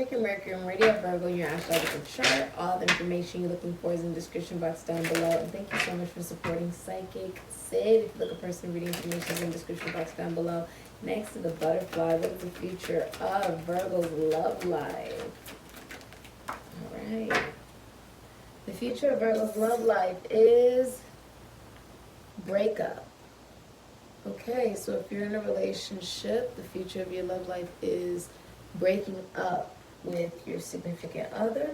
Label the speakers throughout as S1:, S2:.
S1: check your Mercury and Radio Virgo in your astrological chart. All the information you're looking for is in the description box down below. And thank you so much for supporting Sikiksyd. If you look at personal reading information is in the description box down below. Next to the butterfly, what is the future of Virgo's love life? Alright. The future of Virgo's love life is breakup. Okay, so if you're in a relationship, the future of your love life is breaking up with your significant other.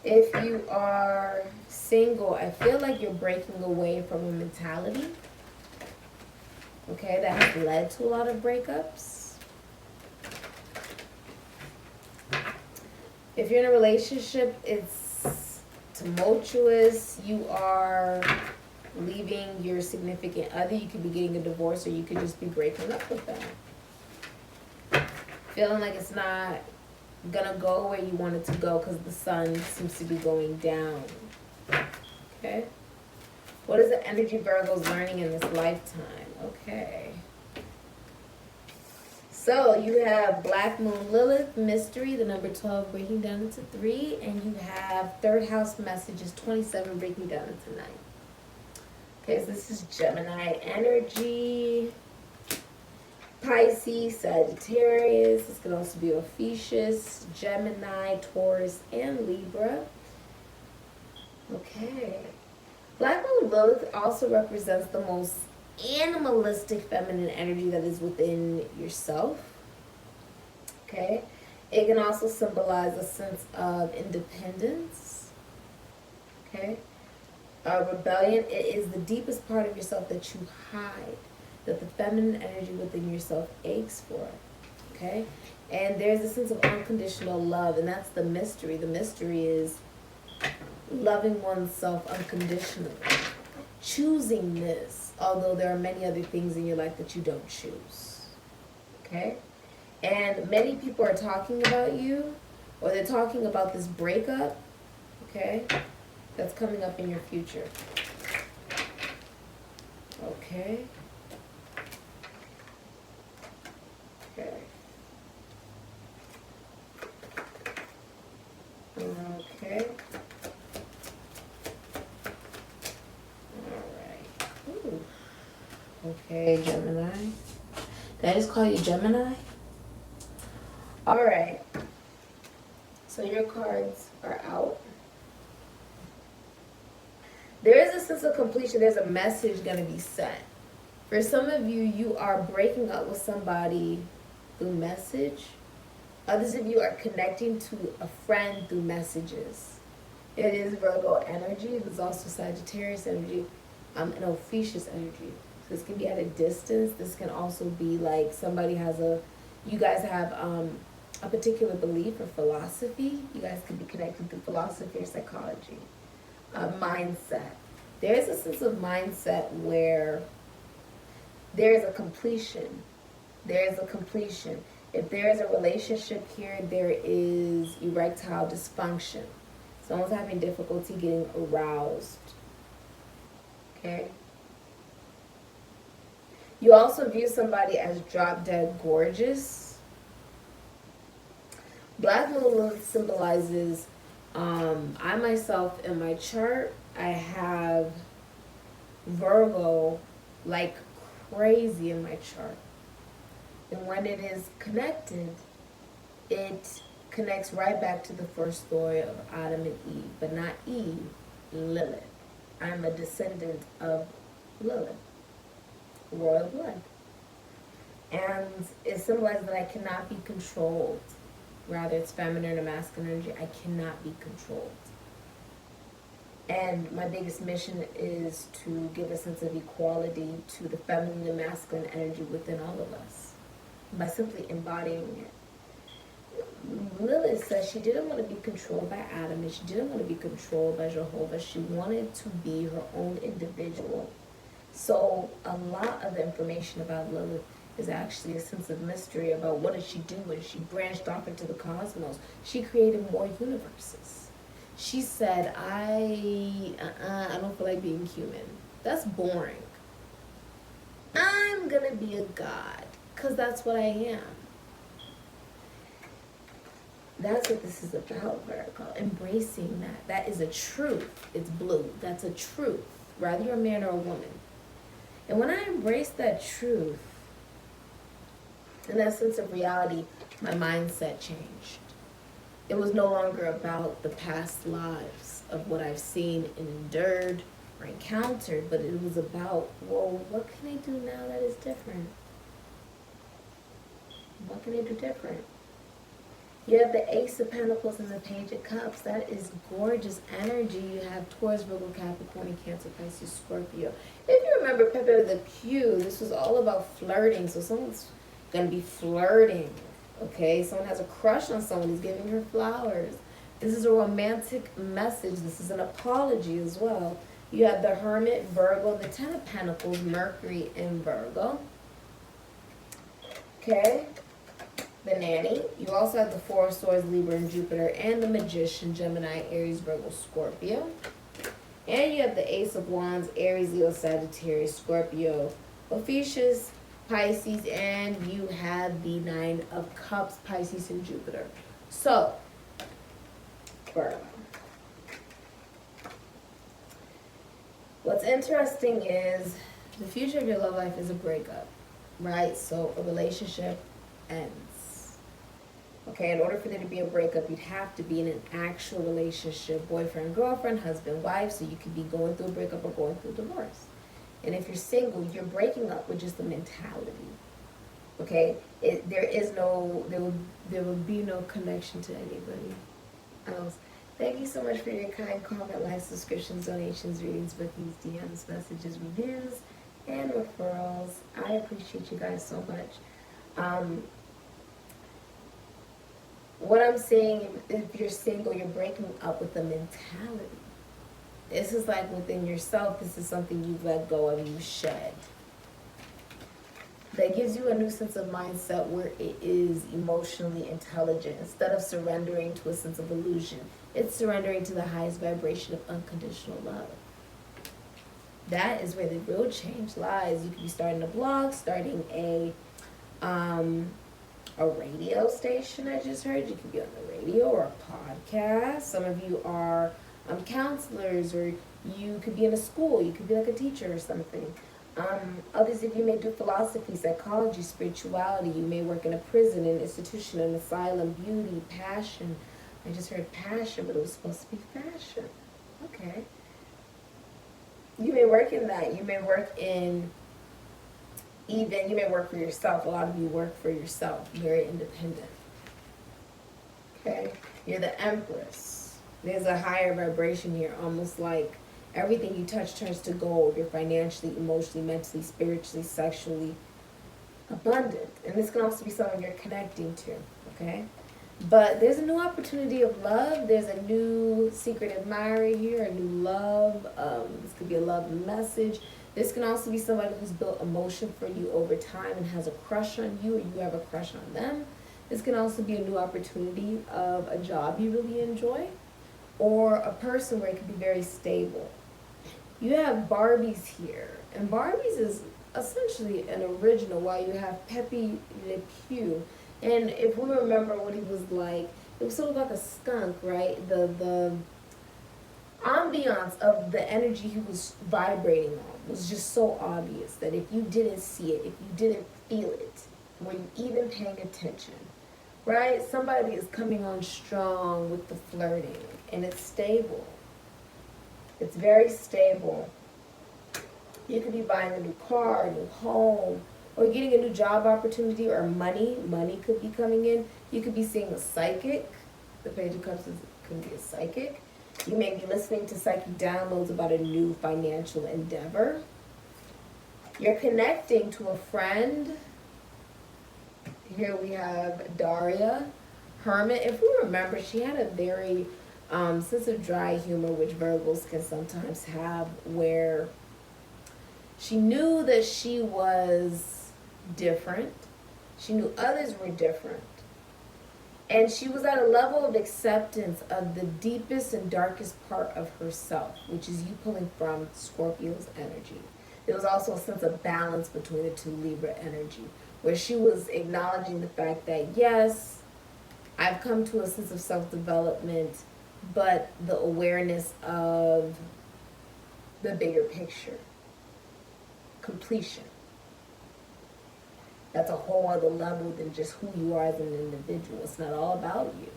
S1: If you are single, I feel like you're breaking away from a mentality, okay, that has led to a lot of breakups. If you're in a relationship, it's tumultuous. You are leaving your significant other. You could be getting a divorce, or you could just be breaking up with them. Feeling like it's not gonna go where you want it to go because the sun seems to be going down. Okay? What is the energy Virgo's learning in this lifetime? Okay. So you have Black Moon Lilith, Mystery, the number 12 breaking down into 3, and you have third house messages, 27 breaking down into 9. Okay, so this is Gemini energy, Pisces, Sagittarius. This can also be Ophiuchus, Gemini, Taurus, and Libra. Okay. Black Moon Lilith also represents the most animalistic feminine energy that is within yourself. Okay. It can also symbolize a sense of independence. Okay. Rebellion, it is the deepest part of yourself that you hide, that the feminine energy within yourself aches for, okay? And there's a sense of unconditional love, and that's the mystery. The mystery is loving oneself unconditionally, choosing this, although there are many other things in your life that you don't choose, okay? And many people are talking about you, or they're talking about this breakup, okay? That's coming up in your future. Okay. Okay. Okay. Alright. Ooh. Okay, Gemini. Did I just call you Gemini? Alright. So your cards are out. There is a sense of completion. There's a message going to be sent. For some of you, you are breaking up with somebody through message. Others of you are connecting to a friend through messages. It is Virgo energy. There's also Sagittarius energy and Ophiuchus energy. So this can be at a distance. This can also be like somebody has you guys have a particular belief or philosophy. You guys could be connected through philosophy or psychology. Mindset. There is a sense of mindset where there is a completion. There is a completion. If there is a relationship here, there is erectile dysfunction. Someone's having difficulty getting aroused. Okay? You also view somebody as drop dead gorgeous. Black Moon symbolizes I myself in my chart, I have Virgo like crazy in my chart. And when it is connected, it connects right back to the first story of Adam and Eve, but not Eve, Lilith. I'm a descendant of Lilith, royal blood. And it symbolizes that I cannot be controlled. Rather, it's feminine or masculine energy. I cannot be controlled. And my biggest mission is to give a sense of equality to the feminine and masculine energy within all of us by simply embodying it. Lilith says she didn't want to be controlled by Adam, and she didn't want to be controlled by Jehovah. She wanted to be her own individual. So a lot of the information about Lilith is actually a sense of mystery about what did she do when she branched off into the cosmos. She created more universes. She said, I don't feel like being human. That's boring. I'm gonna be a god, because that's what I am. That's what this is about, Virgo. Embracing that. That is a truth. It's blue. That's a truth. Whether you're a man or a woman. And when I embraced that truth, in that sense of reality, my mindset changed. It was no longer about the past lives of what I've seen and endured or encountered, but it was about, well, what can I do now that is different? What can I do different? You have the Ace of Pentacles and the Page of Cups. That is gorgeous energy. You have Taurus, Virgo, Capricorn, Cancer, Pisces, Scorpio. If you remember Pepe the Pew, this was all about flirting. So someone's going to be flirting, okay? Someone has a crush on someone. He's giving her flowers. This is a romantic message. This is an apology as well. You have the Hermit, Virgo, the Ten of Pentacles, Mercury in Virgo. Okay? The Nanny. You also have the Four of Swords, Libra and Jupiter, and the Magician, Gemini, Aries, Virgo, Scorpio. And you have the Ace of Wands, Aries, Leo, Sagittarius, Scorpio, Ophiuchus, Pisces, and you have the Nine of Cups, Pisces and Jupiter. So, Virgo. What's interesting is the future of your love life is a breakup, right? So a relationship ends. Okay, in order for there to be a breakup, you'd have to be in an actual relationship, boyfriend, girlfriend, husband, wife, so you could be going through a breakup or going through a divorce. And if you're single, you're breaking up with just the mentality. Okay, there will be no connection to anybody else. Thank you so much for your kind comment, likes, subscriptions, donations, readings, bookings, DMs, messages, reviews, and referrals. I appreciate you guys so much. What I'm saying, if you're single, you're breaking up with the mentality. This is like within yourself, this is something you've let go of, you shed. That gives you a new sense of mindset where it is emotionally intelligent. Instead of surrendering to a sense of illusion, it's surrendering to the highest vibration of unconditional love. That is where the real change lies. You could be starting a blog, starting a radio station, I just heard. You could be on the radio or a podcast. Some of you are counselors, or you could be in a school. You could be like a teacher or something. Others of you may do philosophy, psychology, spirituality. You may work in a prison, an institution, an asylum, beauty, passion. I just heard passion, but it was supposed to be fashion. Okay. You may work in that. You may work in you may work for yourself. A lot of you work for yourself, very independent. Okay? You're the Empress. There's a higher vibration here, almost like everything you touch turns to gold. You're financially, emotionally, mentally, spiritually, sexually abundant. And this can also be someone you're connecting to, okay? But there's a new opportunity of love. There's a new secret admirer here, a new love. This could be a love message. This can also be somebody who's built emotion for you over time and has a crush on you, or you have a crush on them. This can also be a new opportunity of a job you really enjoy, or a person where it can be very stable. You have Barbies here, and Barbies is essentially an original, while you have Pepe Le Pew. And if we remember what he was like, it was sort of like a skunk, right? The ambiance of the energy he was vibrating on was just so obvious that if you didn't see it, if you didn't feel it, were you even paying attention, right? Somebody is coming on strong with the flirting, and it's stable. It's very stable. You could be buying a new car, a new home, or getting a new job opportunity, or money. Money could be coming in. You could be seeing a psychic. The Page of Cups could be a psychic. You may be listening to psychic downloads about a new financial endeavor. You're connecting to a friend. Here we have Daria, Hermit. If we remember, she had a very sense of dry humor, which Virgos can sometimes have, where she knew that she was different. She knew others were different. And she was at a level of acceptance of the deepest and darkest part of herself, which is you pulling from Scorpio's energy. There was also a sense of balance between the two, Libra energy, where she was acknowledging the fact that, yes, I've come to a sense of self-development, but the awareness of the bigger picture. Completion. That's a whole other level than just who you are as an individual. It's not all about you.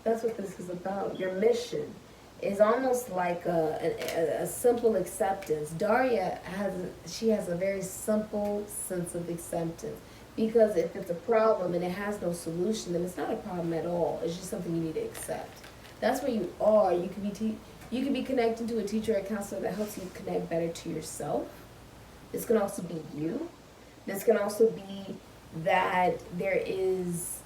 S1: That's what this is about. Your mission is almost like a simple acceptance. Daria has a very simple sense of acceptance. Because if it's a problem and it has no solution, then it's not a problem at all. It's just something you need to accept. That's where you are. You can be connecting to a teacher or a counselor that helps you connect better to yourself. This can also be you. This can also be that there is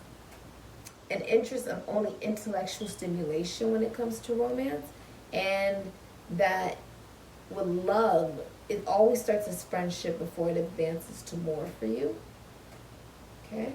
S1: an interest of only intellectual stimulation when it comes to romance, and that with love, it always starts as friendship before it advances to more for you. Okay.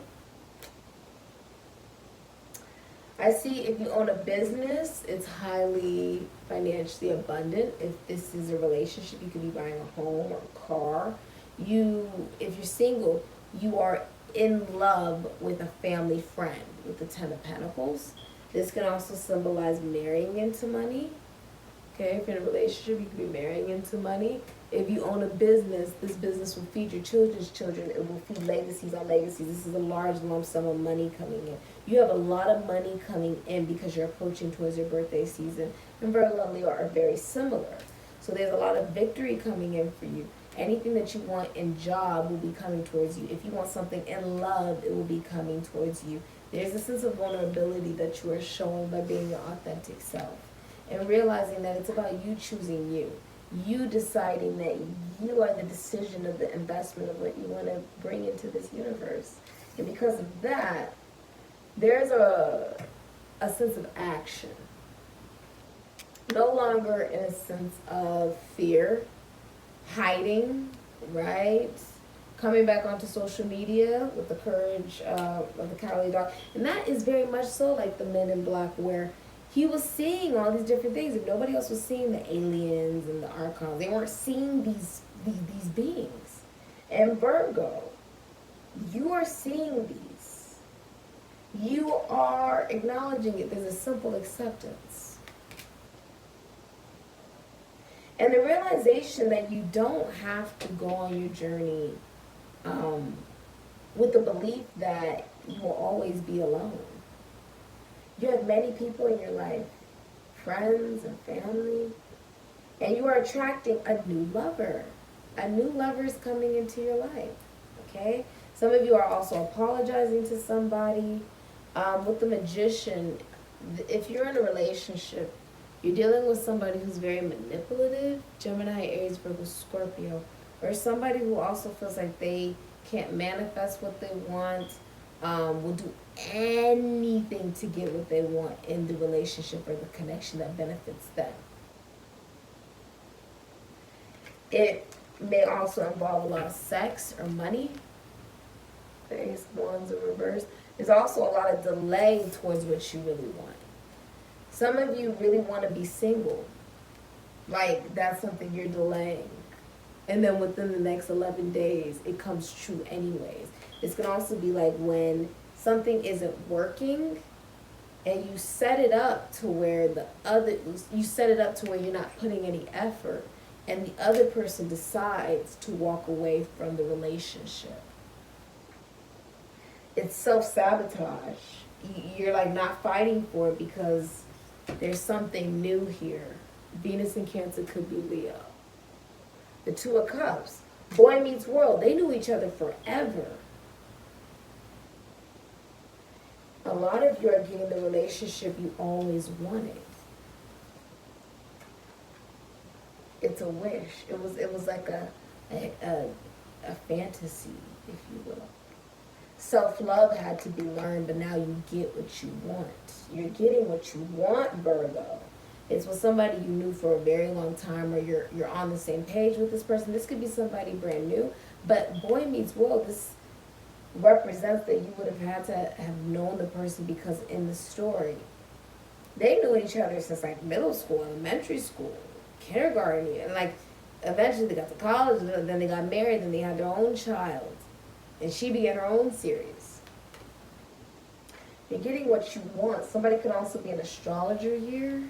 S1: I see if you own a business, it's highly financially abundant. If this is a relationship, you could be buying a home or a car. If you're single, you are in love with a family friend with the Ten of Pentacles. This can also symbolize marrying into money. Okay, if you're in a relationship, you could be marrying into money. If you own a business, this business will feed your children's children. It will feed legacies on legacies. This is a large lump sum of money coming in. You have a lot of money coming in because you're approaching towards your birthday season. And Virgo and Leo are very similar. So there's a lot of victory coming in for you. Anything that you want in job will be coming towards you. If you want something in love, it will be coming towards you. There's a sense of vulnerability that you are showing by being your authentic self. And realizing that it's about you choosing you. You deciding that you are the decision of the investment of what you want to bring into this universe. And because of that, there's a sense of action. No longer in a sense of fear, hiding, right? Coming back onto social media with the courage of the cowardly dog. And that is very much so like the Men in Black, where he was seeing all these different things. If nobody else was seeing the aliens and the archons, they weren't seeing these beings. And Virgo, you are seeing these. You are acknowledging it. There's a simple acceptance. And the realization that you don't have to go on your journey with the belief that you will always be alone. You have many people in your life, friends and family, and you are attracting a new lover. A new lover is coming into your life, okay? Some of you are also apologizing to somebody. With the Magician, if you're in a relationship, you're dealing with somebody who's very manipulative, Gemini, Aries, Virgo, Scorpio, or somebody who also feels like they can't manifest what they want, will do anything to get what they want in the relationship or the connection that benefits them. It may also involve a lot of sex or money. The Ace of Wands in reverse. There's also a lot of delay towards what you really want. Some of you really want to be single. Like, that's something you're delaying. And then within the next 11 days, it comes true anyways. This can also be like when something isn't working and you set it up to where you're not putting any effort, and the other person decides to walk away from the relationship. It's self-sabotage. You're like not fighting for it because there's something new here. Venus and Cancer could be Leo. The Two of Cups. Boy meets world. They knew each other forever. A lot of you are getting the relationship you always wanted. It's a wish. It was like a fantasy, if you will. Self-love had to be learned, but now you get what you want. You're getting what you want, Virgo. It's with somebody you knew for a very long time, or you're on the same page with this person. This could be somebody brand new, but boy meets world. This represents that you would have had to have known the person, because in the story, they knew each other since like middle school, elementary school, kindergarten, and like eventually they got to college, and then they got married, and they had their own child, and she began her own series. You're getting what you want. Somebody could also be an astrologer here.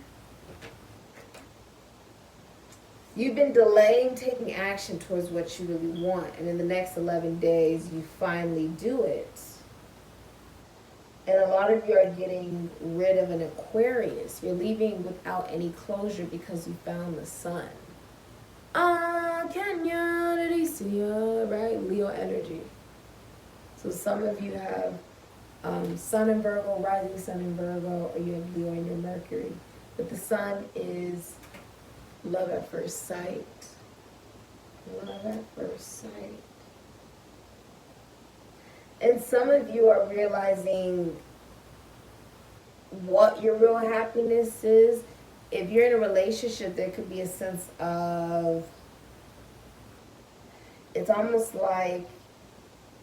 S1: You've been delaying taking action towards what you really want, and in the next 11 days, you finally do it. And a lot of you are getting rid of an Aquarius. You're leaving without any closure because you found the sun. Kenya, right? Leo energy. So some of you have sun in Virgo, rising sun in Virgo, or you have Leo in your Mercury. But the sun is love at first sight. Love at first sight. And some of you are realizing what your real happiness is. If you're in a relationship, there could be a sense of, it's almost like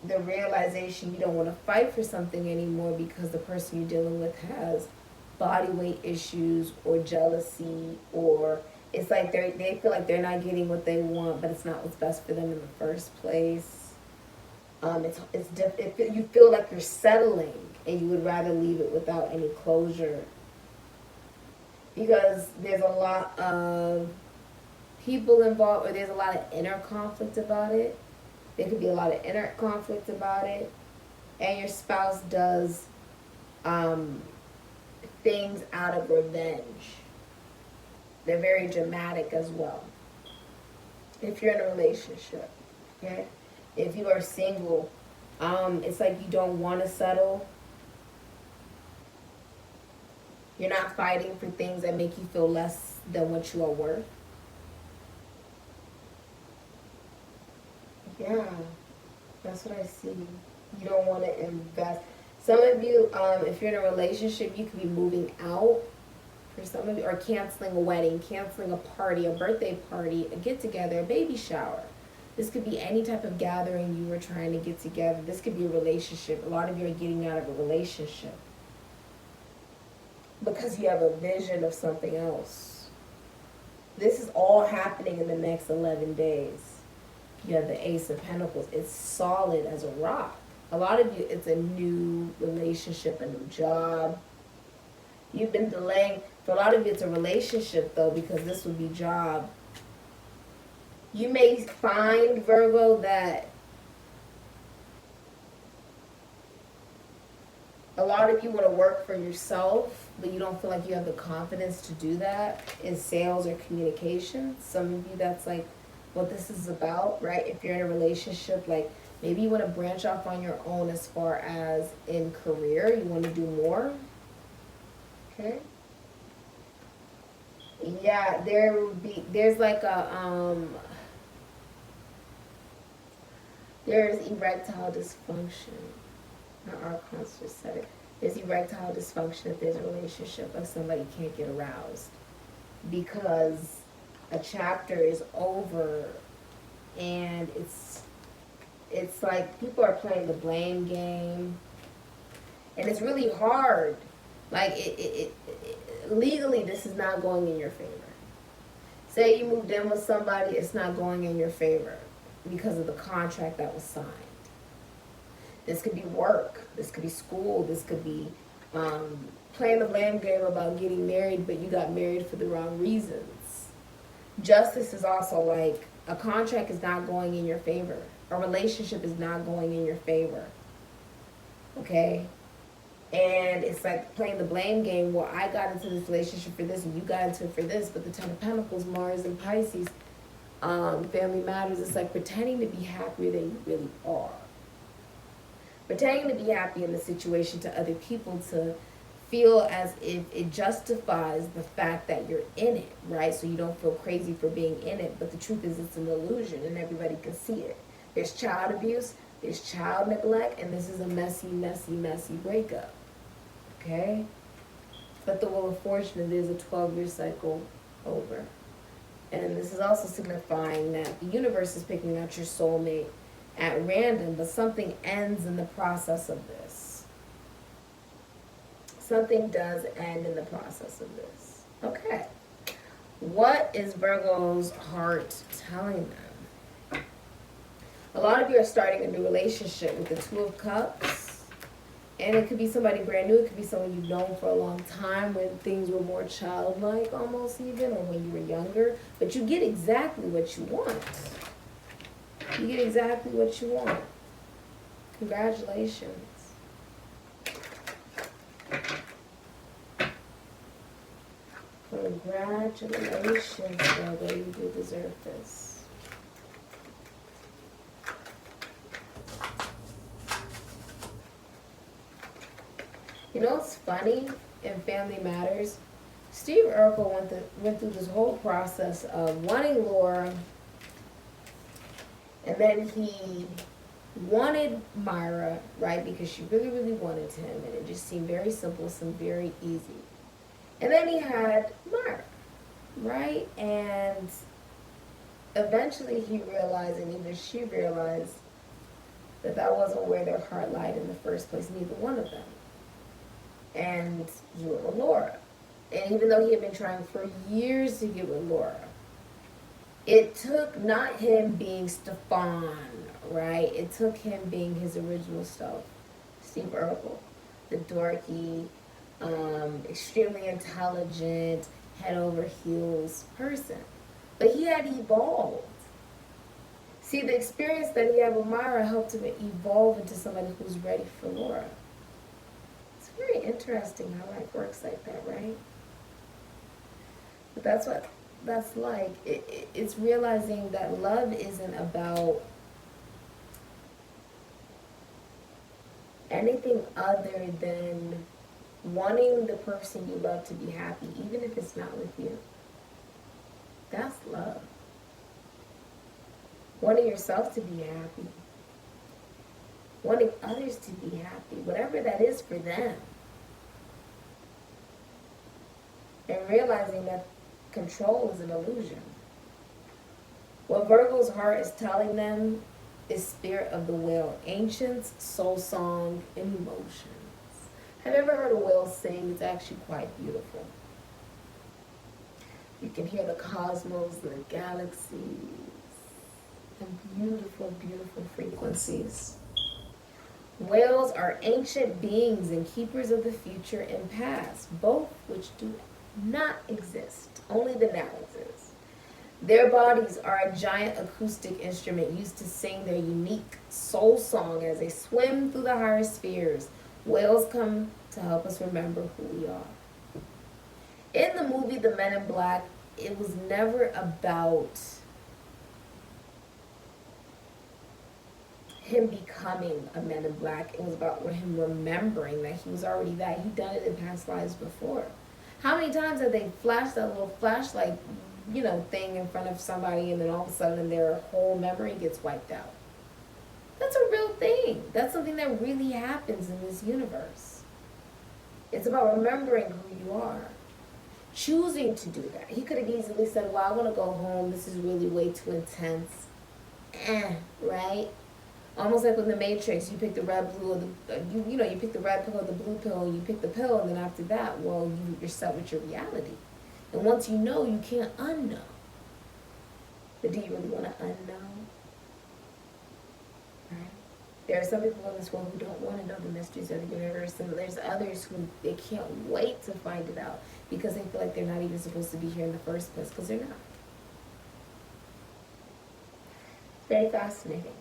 S1: the realization you don't want to fight for something anymore because the person you're dealing with has body weight issues or jealousy, or it's like they feel like they're not getting what they want, but it's not what's best for them in the first place. You feel like you're settling and you would rather leave it without any closure, because there's a lot of people involved, or there's a lot of inner conflict about it. There could be a lot of inner conflict about it, and your spouse does things out of revenge. They're very dramatic as well. If you're in a relationship, okay? If you are single, it's like you don't want to settle. You're not fighting for things that make you feel less than what you are worth. Yeah, that's what I see. You don't want to invest. Some of you, if you're in a relationship, you could be moving out. For some of you, or canceling a wedding, canceling a party, a birthday party, a get-together, a baby shower. This could be any type of gathering you were trying to get together. This could be a relationship. A lot of you are getting out of a relationship because you have a vision of something else. This is all happening in the next 11 days. You have the Ace of Pentacles. It's solid as a rock. A lot of you, it's a new relationship, a new job. You've been delaying. For a lot of you, it's a relationship, though, because this would be job. You may find, Virgo, that a lot of you want to work for yourself, but you don't feel like you have the confidence to do that in sales or communication. Some of you, that's like what this is about, right? If you're in a relationship, like maybe you want to branch off on your own as far as in career. You want to do more. Okay. Yeah, there's like a, there's erectile dysfunction. Our archons just said it. There's erectile dysfunction if there's a relationship, like somebody can't get aroused because a chapter is over, and it's like people are playing the blame game, and it's really hard. Like legally, this is not going in your favor. Say you moved in with somebody, it's not going in your favor because of the contract that was signed. This could be work, this could be school, this could be playing the blame game about getting married, but you got married for the wrong reasons. Justice is also like a contract is not going in your favor. A relationship is not going in your favor. Okay? And it's like playing the blame game. Well, I got into this relationship for this and you got into it for this, but the Ten of Pentacles, Mars and Pisces, family matters. It's like pretending to be happier than you really are. Pretending to be happy in the situation to other people to feel as if it justifies the fact that you're in it, right? So you don't feel crazy for being in it. But the truth is it's an illusion and everybody can see it. There's child abuse, there's child neglect, and this is a messy, messy, messy breakup. Okay? But the Wheel of Fortune, there's a 12-year cycle over. And this is also signifying that the universe is picking out your soulmate at random, but something ends in the process of this. Something does end in the process of this. Okay. What is Virgo's heart telling them? A lot of you are starting a new relationship with the Two of Cups And it could be somebody brand new. It could be someone you've known for a long time when things were more childlike almost even, or when you were younger. But you get exactly what you want. You get exactly what you want. Congratulations. Congratulations, Virgo. You do deserve this. You know what's funny in Family Matters? Steve Urkel went through this whole process of wanting Laura, and then he wanted Myra, right? Because she really, really wanted him, and it just seemed very simple, seemed very easy. And then he had Myra, right? And eventually he realized, and even she realized, that that wasn't where their heart lied in the first place, neither one of them. And he went with Laura. And even though he had been trying for years to get with Laura, it took not him being Stefan, right? It took him being his original self, Steve Urkel, the dorky, extremely intelligent, head over heels person. But he had evolved. See, the experience that he had with Myra helped him evolve into somebody who's ready for Laura. Very interesting how life works like that, right? But that's what that's like. It's realizing that love isn't about anything other than wanting the person you love to be happy, even if it's not with you. That's love. Wanting yourself to be happy. Wanting others to be happy, whatever that is for them. And realizing that control is an illusion. What Virgo's heart is telling them is spirit of the whale, ancients, soul song, and emotions. Have you ever heard a whale sing? It's actually quite beautiful. You can hear the cosmos, the galaxies, and beautiful, beautiful frequencies. Whales are ancient beings and keepers of the future and past, both which do not exist. Only the now exists. Their bodies are a giant acoustic instrument used to sing their unique soul song as they swim through the higher spheres. Whales come to help us remember who we are. In the movie The Men in Black, it was never about him becoming a Man in Black. It was about him remembering that he was already that. He'd done it in past lives before. How many times have they flashed that little flashlight, thing in front of somebody, and then all of a sudden their whole memory gets wiped out? That's a real thing. That's something that really happens in this universe. It's about remembering who you are. Choosing to do that. He could have easily said, well, I want to go home. This is really way too intense. Right? Almost like with the Matrix, you pick the red, blue, or you pick the red pill or the blue pill, and you pick the pill, and then after that, well, you're set with your reality. And once you know, you can't unknow. But do you really want to unknow? Right? There are some people in this world who don't want to know the mysteries of the universe, and there's others who they can't wait to find it out because they feel like they're not even supposed to be here in the first place, because they're not. Very fascinating.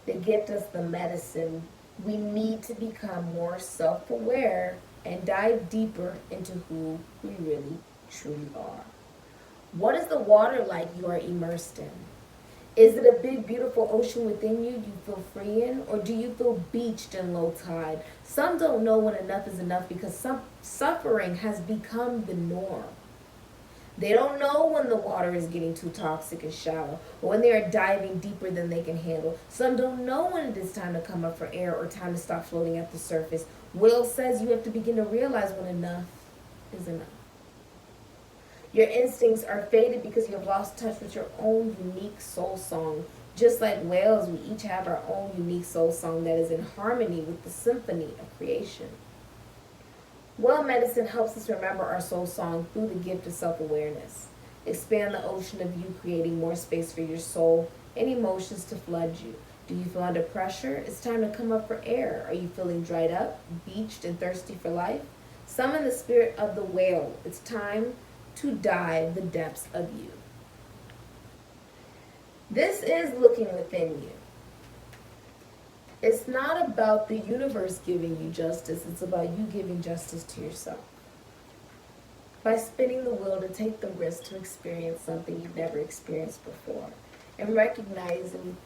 S1: They gift us the medicine. We need to become more self-aware and dive deeper into who we really, truly are. What is the water like you are immersed in? Is it a big, beautiful ocean within you feel free in? Or do you feel beached in low tide? Some don't know when enough is enough because some suffering has become the norm. They don't know when the water is getting too toxic and shallow, or when they are diving deeper than they can handle. Some don't know when it is time to come up for air or time to stop floating at the surface. Will says you have to begin to realize when enough is enough. Your instincts are faded because you have lost touch with your own unique soul song. Just like whales, we each have our own unique soul song that is in harmony with the symphony of creation. Well medicine helps us remember our soul song through the gift of self-awareness. Expand the ocean of you, creating more space for your soul and emotions to flood you. Do you feel under pressure? It's time to come up for air. Are you feeling dried up, beached, and thirsty for life? Summon the spirit of the whale. It's time to dive the depths of you. This is looking within you. It's not about the universe giving you justice. It's about you giving justice to yourself. By spinning the wheel to take the risk to experience something you've never experienced before. And recognizing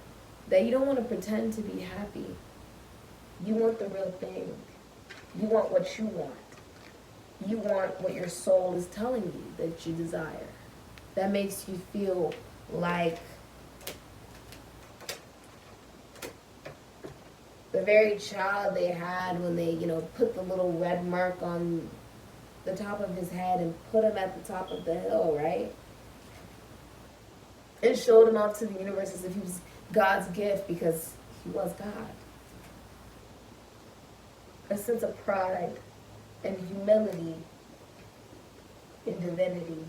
S1: that you don't want to pretend to be happy. You want the real thing. You want what you want. You want what your soul is telling you that you desire. That makes you feel like the very child they had when they, put the little red mark on the top of his head and put him at the top of the hill, right? And showed him off to the universe as if he was God's gift because he was God. A sense of pride and humility in divinity.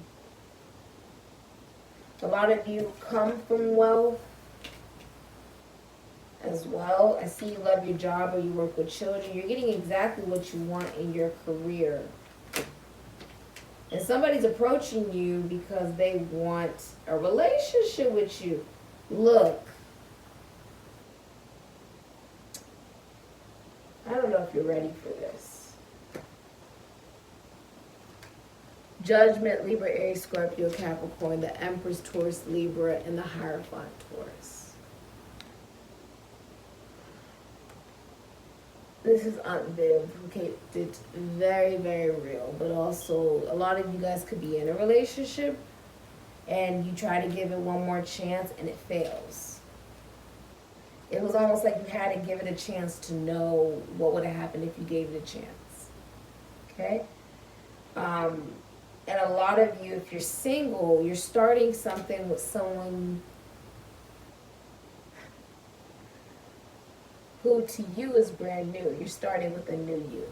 S1: A lot of you come from wealth as well. I see you love your job or you work with children. You're getting exactly what you want in your career. And somebody's approaching you because they want a relationship with you. Look, I don't know if you're ready for this. Judgment, Libra, Aries, Scorpio, Capricorn, the Empress, Taurus, Libra, and the Hierophant, Taurus. This is Aunt Viv, okay? It's very, very real, but also a lot of you guys could be in a relationship and you try to give it one more chance and it fails. It was almost like you had to give it a chance to know what would have happened if you gave it a chance, okay? And a lot of you, if you're single, you're starting something with someone who to you is brand new. You're starting with a new you.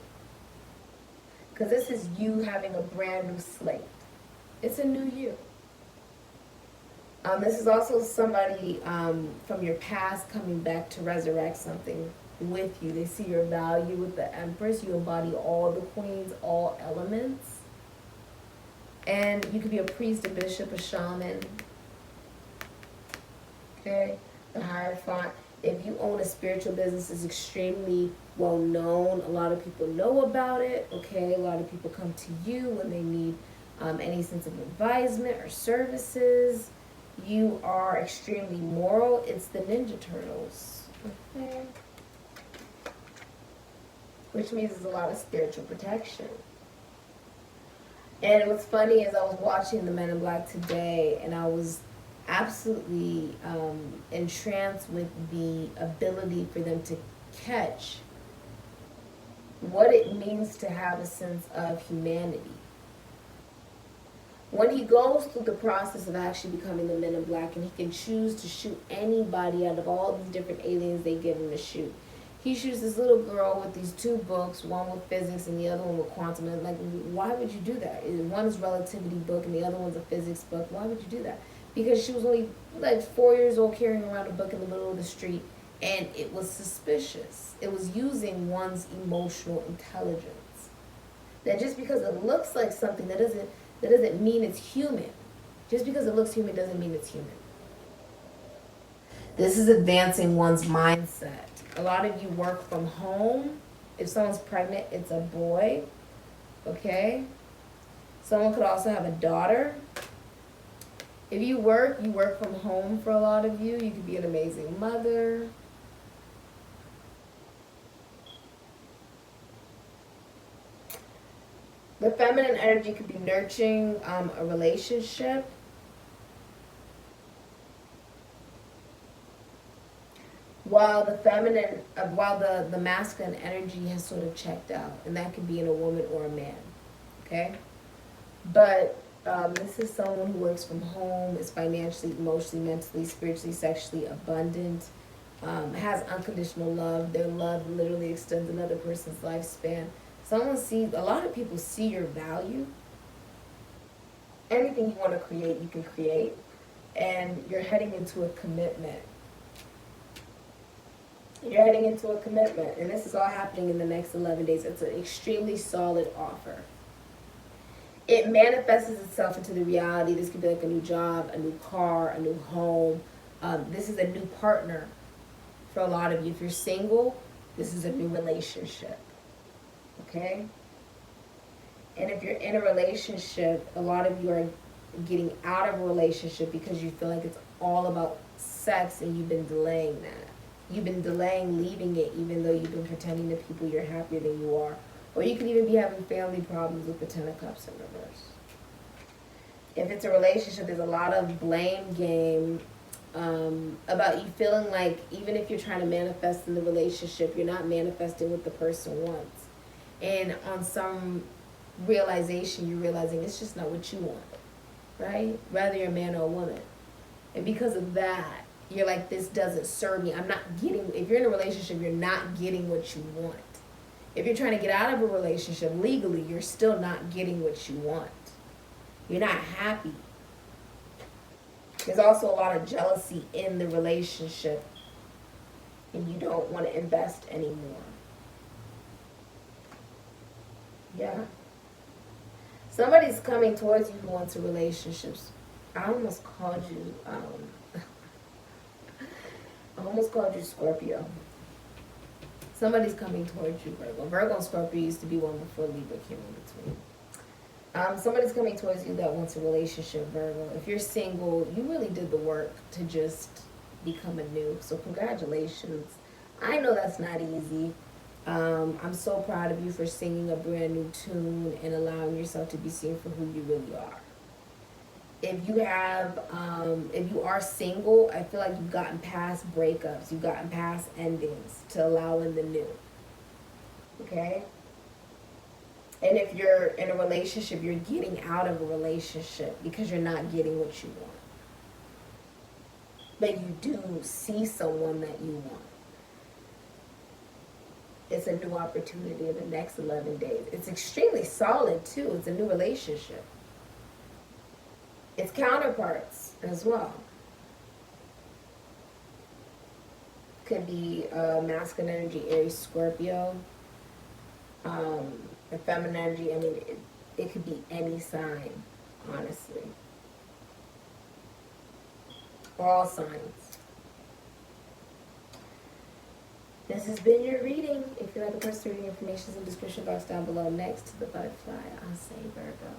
S1: Because this is you having a brand new slate. It's a new you. This is also somebody from your past coming back to resurrect something with you. They see your value with the Empress. You embody all the queens, all elements. And you could be a priest, a bishop, a shaman. Okay? The Hierophant. If you own a spiritual business, it's extremely well known. A lot of people know about it. Okay? A lot of people come to you when they need any sense of advisement or services. You are extremely moral. It's the Ninja Turtles. Okay? Which means there's a lot of spiritual protection. And what's funny is I was watching the Men in Black today, and I was absolutely entranced with the ability for them to catch what it means to have a sense of humanity. When he goes through the process of actually becoming the Men in Black, and he can choose to shoot anybody out of all these different aliens they give him to shoot. He shoots this little girl with these two books, one with physics and the other one with quantum. And like, why would you do that? One is relativity book and the other one's a physics book. Why would you do that? Because she was only like 4 years old carrying around a book in the middle of the street, and it was suspicious. It was using one's emotional intelligence. That just because it looks like something, that doesn't mean it's human. Just because it looks human doesn't mean it's human. This is advancing one's mindset. A lot of you work from home. If someone's pregnant, it's a boy. Okay? Someone could also have a daughter. If you work from home for a lot of you. You could be an amazing mother. The feminine energy could be nurturing a relationship. While the masculine energy has sort of checked out, and that could be in a woman or a man, okay? But this is someone who works from home, is financially, emotionally, mentally, spiritually, sexually abundant, has unconditional love. Their love literally extends another person's lifespan. A lot of people see your value. Anything you want to create, you can create, and you're heading into a commitment. You're heading into a commitment, and this is all happening in the next 11 days. It's an extremely solid offer. It manifests itself into the reality. This could be like a new job, a new car, a new home. This is a new partner for a lot of you. If you're single, this is a new relationship. Okay? And if you're in a relationship, a lot of you are getting out of a relationship because you feel like it's all about sex and you've been delaying that. You've been delaying leaving it even though you've been pretending to people you're happier than you are. Or you could even be having family problems with the Ten of Cups in reverse. If it's a relationship, there's a lot of blame game about you feeling like even if you're trying to manifest in the relationship, you're not manifesting what the person wants. And on some realization, you're realizing it's just not what you want, right? Whether you're a man or a woman. And because of that, you're like, this doesn't serve me. I'm not getting, if you're in a relationship, you're not getting what you want. If you're trying to get out of a relationship legally, you're still not getting what you want. You're not happy. There's also a lot of jealousy in the relationship, and you don't want to invest anymore. Yeah. Somebody's coming towards you who wants a relationship. I almost called you, Scorpio. Somebody's coming towards you, Virgo. Virgo and Scorpio used to be one before Libra came in between. Somebody's coming towards you that wants a relationship, Virgo. If you're single, you really did the work to just become anew. So congratulations. I know that's not easy. I'm so proud of you for singing a brand new tune and allowing yourself to be seen for who you really are. If you are single, I feel like you've gotten past breakups. You've gotten past endings to allow in the new. Okay? And if you're in a relationship, you're getting out of a relationship because you're not getting what you want. But you do see someone that you want. It's a new opportunity in the next 11 days. It's extremely solid, too. It's a new relationship. Its counterparts as well. Could be masculine energy, Aries, Scorpio. The feminine energy, I mean, it could be any sign, honestly. All signs. This has been your reading. If you'd like a personal reading, information is in the description box down below. Next to the butterfly, I'll say Virgo.